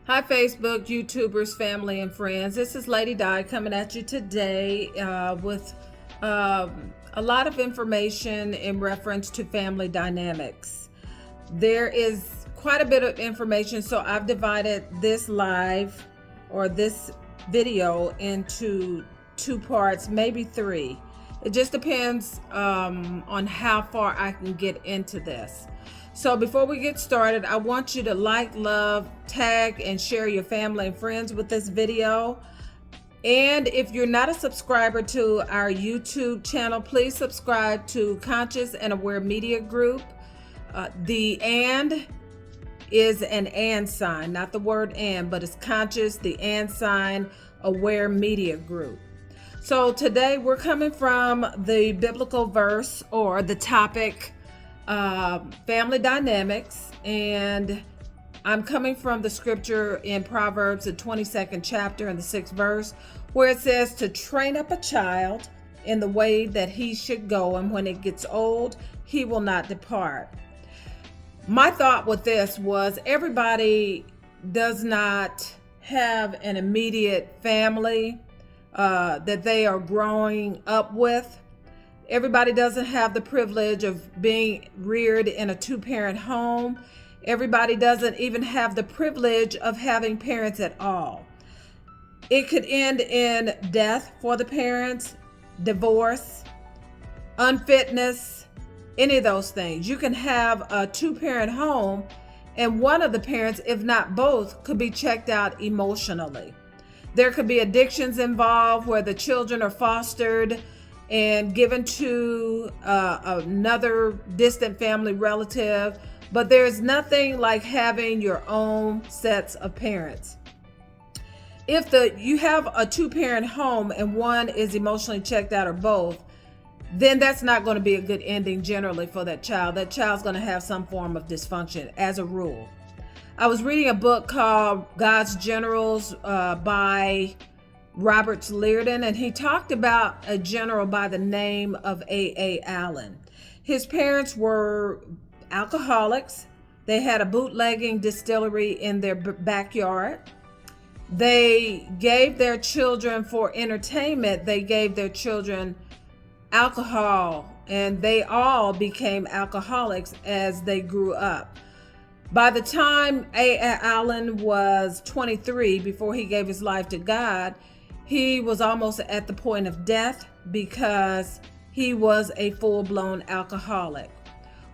Hi, Facebook, YouTubers, family, and friends. This is Lady Di coming at you today with a lot of information in reference to family dynamics. There is quite a bit of information, so I've divided this live or this video into two parts, maybe three. It just depends on how far I can get into this. So before we get started, I want you to like, love, tag, and share your family and friends with this video. And if you're not a subscriber to our YouTube channel, please subscribe to Conscious and Aware Media Group. The and is an and sign, not the word and, but it's Conscious, the and sign, Aware Media Group. So today we're coming from the biblical verse or the topic, family dynamics, and I'm coming from the scripture in Proverbs, the 22nd chapter and the 6th verse, where it says to train up a child in the way that he should go, and when it gets old, he will not depart. My thought with this was everybody does not have an immediate family that they are growing up with. Everybody doesn't have the privilege of being reared in a two-parent home. Everybody doesn't even have the privilege of having parents at all. It could end in death for the parents, divorce, unfitness, any of those things. You can have a two-parent home and one of the parents, if not both, could be checked out emotionally. There could be addictions involved where the children are fostered and given to another distant family relative, but there's nothing like having your own sets of parents. If you have a two-parent home and one is emotionally checked out or both, then that's not going to be a good ending generally for that child. That child's going to have some form of dysfunction as a rule. I was reading a book called God's Generals by Robert Liardon, and he talked about a general by the name of A.A. Allen. His parents were alcoholics. They had a bootlegging distillery in their backyard. They gave their children, for entertainment, they gave their children alcohol, and they all became alcoholics as they grew up. By the time A.A. Allen was 23, before he gave his life to God, he was almost at the point of death because he was a full-blown alcoholic.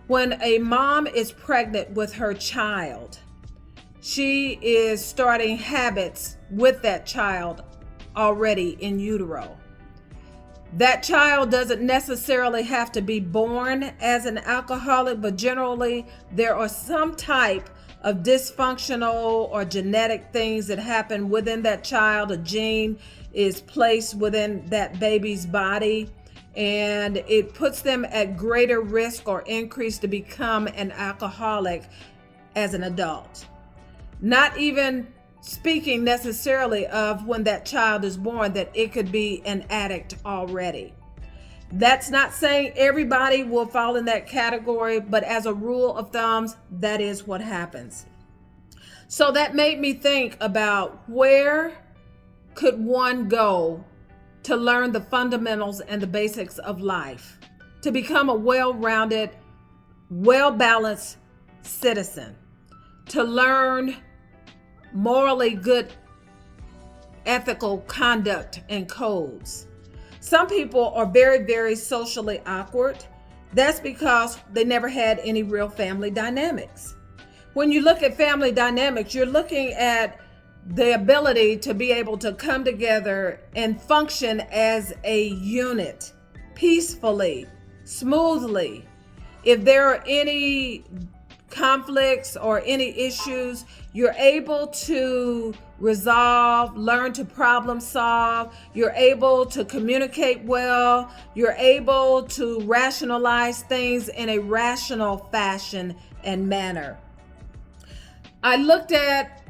When a mom is pregnant with her child, she is starting habits with that child already in utero. That child doesn't necessarily have to be born as an alcoholic, but generally there are some type of dysfunctional or genetic things that happen within that child. A gene is placed within that baby's body, and it puts them at greater risk or increase to become an alcoholic as an adult. Not even speaking necessarily of when that child is born, that it could be an addict already. That's not saying everybody will fall in that category, but as a rule of thumb, that is what happens. So that made me think about where could one go to learn the fundamentals and the basics of life, to become a well-rounded, well-balanced citizen, to learn morally good, ethical conduct and codes. Some people are very, very socially awkward. That's because they never had any real family dynamics. When you look at family dynamics, you're looking at the ability to be able to come together and function as a unit peacefully, smoothly. If there are any conflicts or any issues, you're able to resolve, learn to problem solve, you're able to communicate well, you're able to rationalize things in a rational fashion and manner. I looked at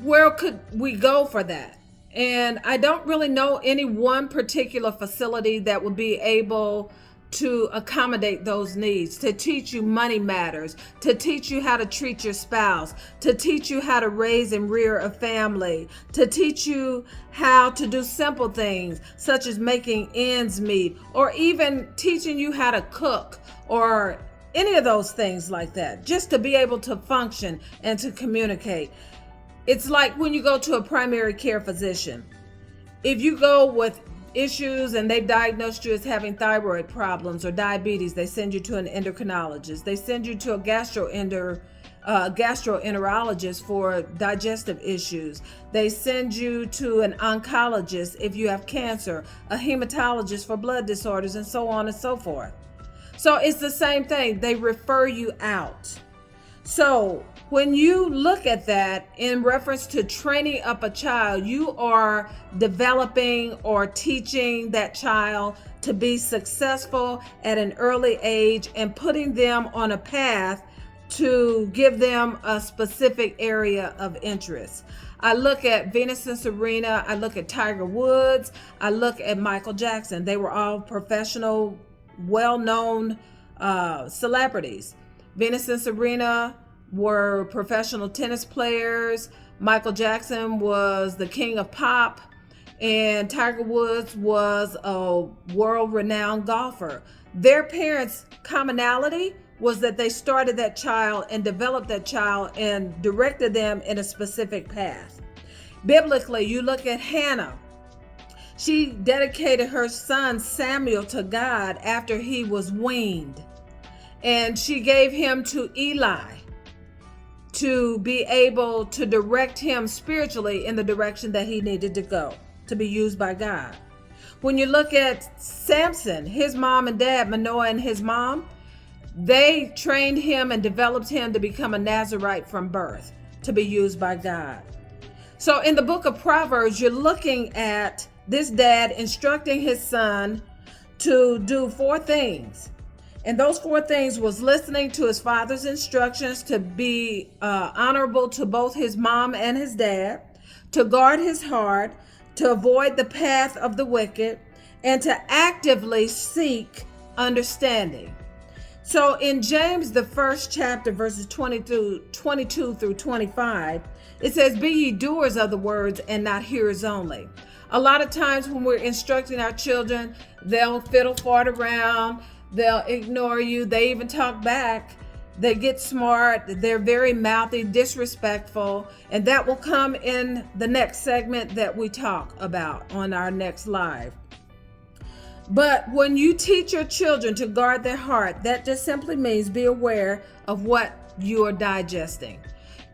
where could we go for that, and I don't really know any one particular facility that would be able to accommodate those needs, to teach you money matters, to teach you how to treat your spouse, to teach you how to raise and rear a family, to teach you how to do simple things such as making ends meet, or even teaching you how to cook or any of those things like that, just to be able to function and to communicate. It's like when you go to a primary care physician. If you go with issues and they've diagnosed you as having thyroid problems or diabetes, they send you to an endocrinologist. They send you to a gastroenterologist for digestive issues. They send you to an oncologist if you have cancer, a hematologist for blood disorders, and so on and so forth. So it's the same thing. They refer you out. So when you look at that in reference to training up a child, you are developing or teaching that child to be successful at an early age and putting them on a path to give them a specific area of interest. I look at Venus and Serena, I look at Tiger Woods, I look at Michael Jackson. They were all professional, well-known celebrities. Venus and Serena were professional tennis players. Michael Jackson was the king of pop, and Tiger Woods was a world-renowned golfer. Their parents' commonality was that they started that child and developed that child and directed them in a specific path. Biblically, you look at Hannah. She dedicated her son Samuel to God after he was weaned, and she gave him to Eli to be able to direct him spiritually in the direction that he needed to go, to be used by God. When you look at Samson, his mom and dad, Manoah and his mom, they trained him and developed him to become a Nazirite from birth, to be used by God. So in the book of Proverbs, you're looking at this dad instructing his son to do 4 things. And those 4 things was listening to his father's instructions, to be honorable to both his mom and his dad, to guard his heart, to avoid the path of the wicked, and to actively seek understanding. So in James, the 1st chapter, verses 22 through 25, it says, "Be ye doers of the words and not hearers only." A lot of times when we're instructing our children, they'll fiddle fart around, they'll ignore you, they even talk back, they get smart, they're very mouthy, disrespectful, and that will come in the next segment that we talk about on our next live. But when you teach your children to guard their heart, that just simply means be aware of what you are digesting.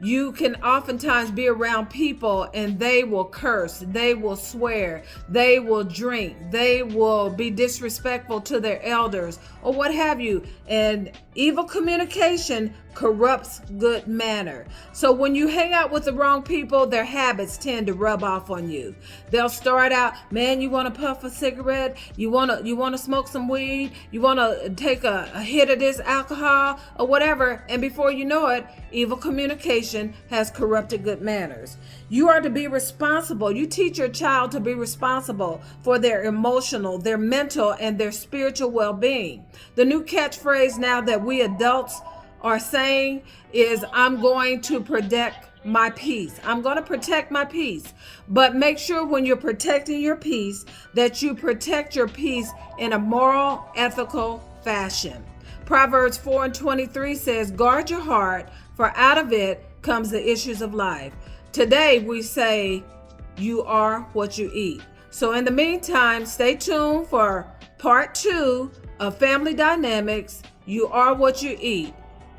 You can oftentimes be around people and they will curse, they will swear, they will drink, they will be disrespectful to their elders or what have you. And evil communication corrupts good manner. So when you hang out with the wrong people, their habits tend to rub off on you. They'll start out, man, you want to puff a cigarette? You want to smoke some weed? You want to take a hit of this alcohol or whatever? And before you know it, evil communication has corrupted good manners. You are to be responsible. You teach your child to be responsible for their emotional, their mental, and their spiritual well-being. The new catchphrase now that we adults are saying is, I'm going to protect my peace. I'm going to protect my peace. But make sure when you're protecting your peace that you protect your peace in a moral, ethical fashion. Proverbs 4:23 says, guard your heart, for out of it comes the issues of life. Today we say, you are what you eat. So in the meantime, stay tuned for part 2 of Family Dynamics. You are what you eat.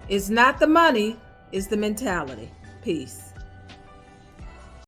It's not the money, it's the mentality. Peace.